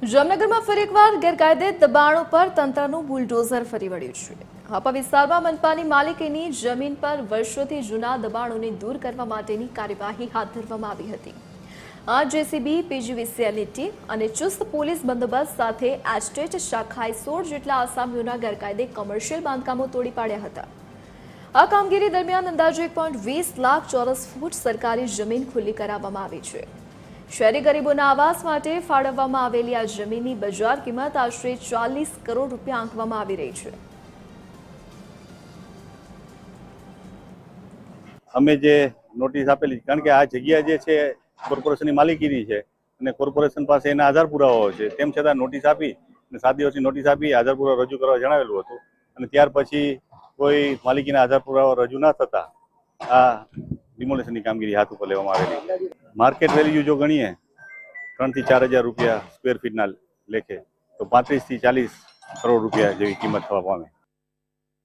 જામનગરમાં ફરી એકવાર ગેરકાયદે દબાણો પર તંત્રનું બુલડોઝર ફરી વળ્યું છે। હાપા વિસ્તારમાં મનપાની માલિકીની જમીન પર વર્ષોથી જૂના દબાણોને દૂર કરવા માટેની કાર્યવાહી હાથ ધરવામાં આવી હતી। આ જેસીબી, પીજીવીસીએલની ટીમ અને ચુસ્ત પોલીસ બંદોબસ્ત સાથે એસ્ટેટ શાખાએ 16 જેટલા આસામીઓના ગેરકાયદે કોમર્શિયલ બાંધકામો તોડી પાડ્યા હતા। આ કામગીરી દરમિયાન અંદાજે 1.20 લાખ ચોરસ ફૂટ સરકારી જમીન ખુલ્લી કરાવવામાં આવી છે। શહેરી ગરીબોના આવાસ માટે ફાળવવામાં આવેલી આ જમીનની બજાર કિંમત આશરે 40 કરોડ રૂપિયા આંકવામાં આવી રહી છે। અમે જે નોટિસ આપેલી, કારણ કે આ જગ્યા જે છે કોર્પોરેશનની માલિકીની છે અને કોર્પોરેશન પાસે એના આધાર પુરાવાઓ છે, તેમ છતાં નોટિસ આપી અને 7 દિવસની નોટિસ આપી આધાર પુરાવા રજૂ કરવા જણાવેલું હતું અને ત્યાર પછી કોઈ માલિકીના આધાર પુરાવા રજૂ ન થતા આ ડિમોલેશનની કામગીરી હાથ ઉપર લેવામાં આવેલી। માર્કેટ વેલ્યુ જો ગણીએ 3 થી 4 હજાર રૂપિયા સ્ક્વેર ફીટના લેખે તો 35 થી 40 કરોડ રૂપિયા જેવી કિંમત થવા પામે।